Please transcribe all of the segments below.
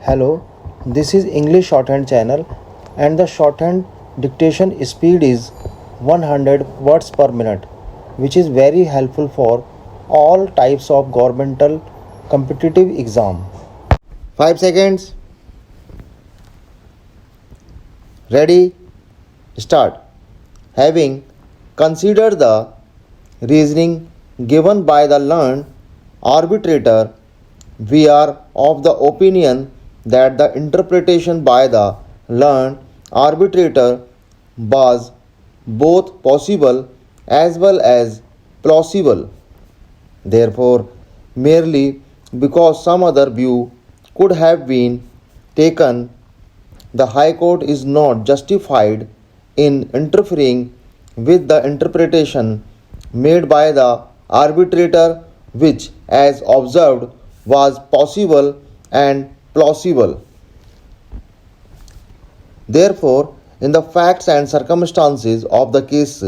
Hello, this is English shorthand channel and the shorthand dictation speed is 100 words per minute, which is very helpful for all types of governmental competitive exam. 5 seconds. Ready? Start. Having considered the reasoning given by the learned arbitrator, we are of the opinion that the interpretation by the learned arbitrator was both possible as well as plausible. Therefore, merely because some other view could have been taken, the High Court is not justified in interfering with the interpretation made by the arbitrator, which, as observed, was possible and plausible. Therefore, in the facts and circumstances of the case,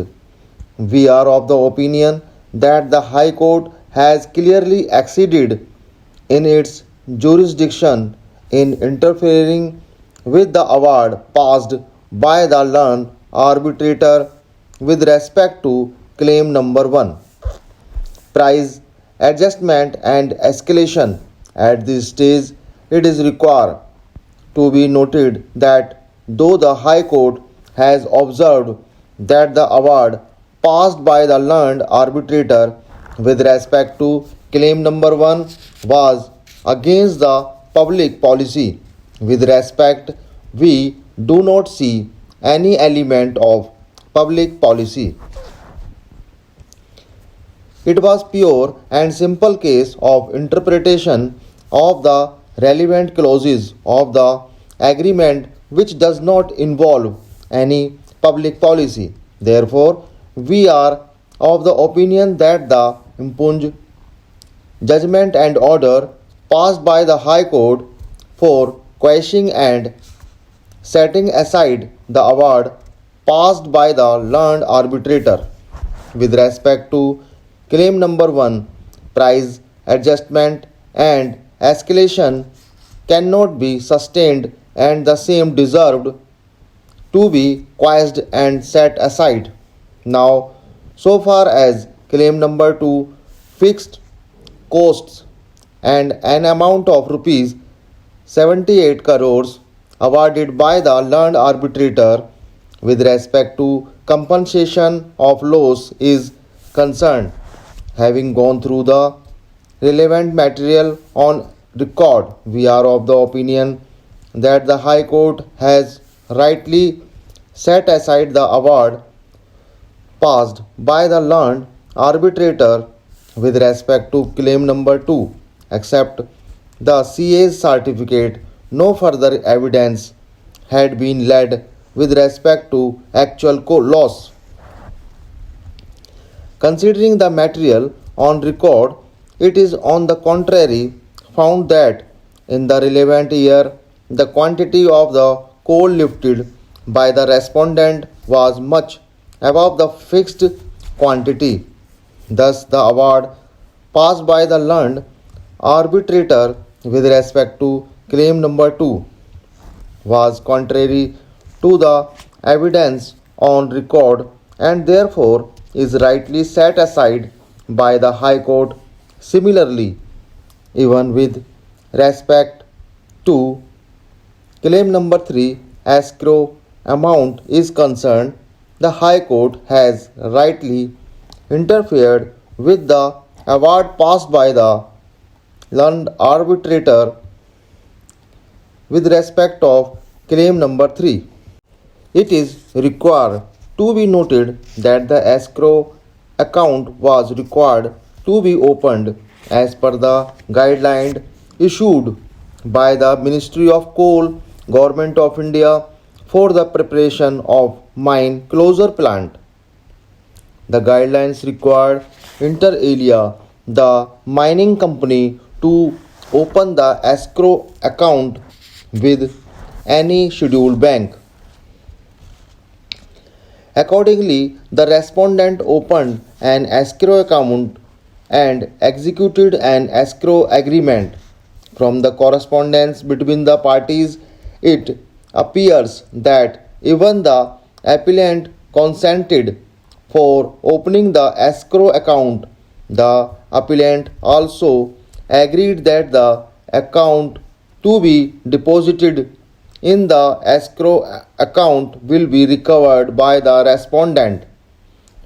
we are of the opinion that the High Court has clearly exceeded in its jurisdiction in interfering with the award passed by the learned arbitrator with respect to claim number 1. Price adjustment and escalation. At this stage, it is required to be noted that though the High Court has observed that the award passed by the learned arbitrator with respect to claim number 1 was against the public policy, with respect we do not see any element of public policy. It was pure and simple case of interpretation of the relevant clauses of the agreement which does not involve any public policy. Therefore, we are of the opinion that the impugned judgment and order passed by the High Court for quashing and setting aside the award passed by the learned arbitrator with respect to claim number 1, price adjustment and escalation cannot be sustained and the same deserved to be quashed and set aside. Now, so far as claim number 2, fixed costs and an amount of rupees 78 crores awarded by the learned arbitrator with respect to compensation of loss is concerned. Having gone through the relevant material on record, we are of the opinion that the High Court has rightly set aside the award passed by the learned arbitrator with respect to claim number 2, except the CA's certificate. No further evidence had been led with respect to actual loss. Considering the material on record, it is on the contrary found that in the relevant year the quantity of the coal lifted by the respondent was much above the fixed quantity. Thus, the award passed by the learned arbitrator with respect to claim number 2 was contrary to the evidence on record and therefore is rightly set aside by the High Court. Similarly, even with respect to claim number 3, escrow amount is concerned, the High Court has rightly interfered with the award passed by the learned arbitrator with respect of claim number 3. It is required to be noted that the escrow account was required to be opened as per the guideline issued by the Ministry of Coal, Government of India for the preparation of mine closure plant. The guidelines required inter alia the mining company to open the escrow account with any scheduled bank. Accordingly, the respondent opened an escrow account and executed an escrow agreement From the correspondence between the parties, it appears that even the appellant consented for opening the escrow account. The appellant also agreed that the account to be deposited in the escrow account will be recovered by the respondent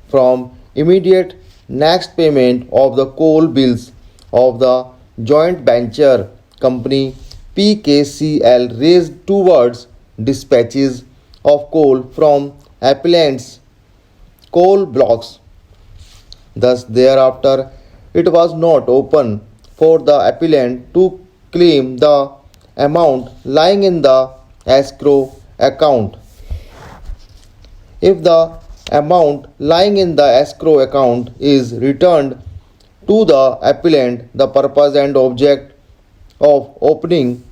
from immediate next payment of the coal bills of the joint venture company PKCL raised towards dispatches of coal from appellants coal blocks. Thus, thereafter, it was not open for the appellant to claim the amount lying in the escrow account. If the amount lying in the escrow account is returned to the appellant, the purpose and object of opening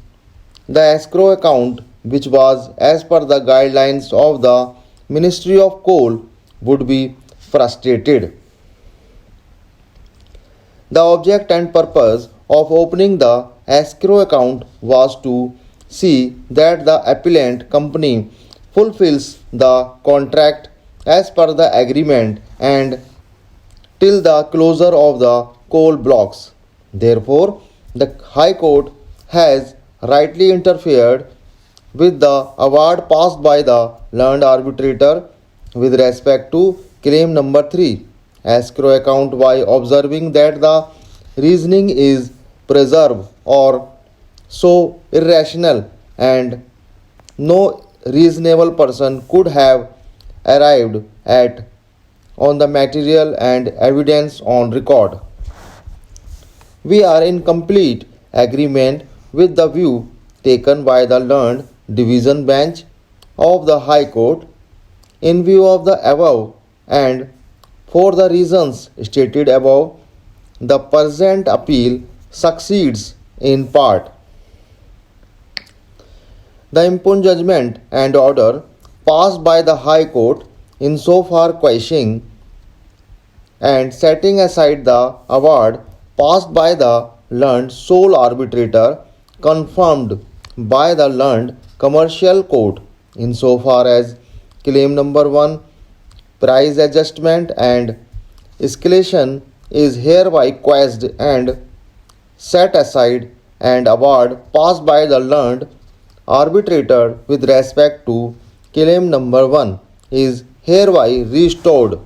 the escrow account, which was as per the guidelines of the Ministry of Coal, would be frustrated. The object and purpose of opening the escrow account was to see that the appellant company fulfills the contract as per the agreement and till the closure of the coal blocks. Therefore, the High Court has rightly interfered with the award passed by the learned arbitrator with respect to claim number 3 escrow account by observing that the reasoning is preserved or so irrational and no reasonable person could have arrived at on the material and evidence on record. We are in complete agreement with the view taken by the learned division bench of the High Court. In view of the above and for the reasons stated above, the present appeal succeeds in part. The impugned judgment and order passed by the High Court insofar quashing and setting aside the award passed by the learned sole arbitrator confirmed by the learned commercial court insofar as claim number 1 price adjustment and escalation is hereby quashed and set aside and award passed by the learned arbitrator with respect to claim number 1 is hereby restored.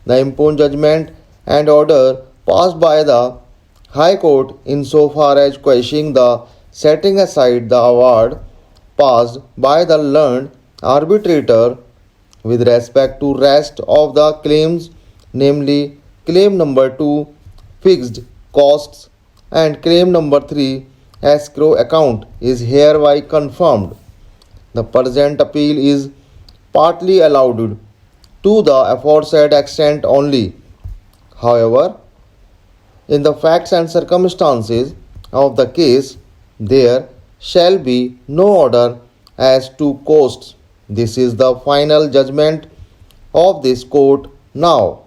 The impugned judgment and order passed by the High Court insofar as quashing the setting aside the award passed by the learned arbitrator with respect to rest of the claims, namely claim number 2 fixed costs and claim number 3 escrow account is hereby confirmed. The present appeal is partly allowed to the aforesaid extent only. However, in the facts and circumstances of the case, there shall be no order as to costs. This is the final judgment of this court now.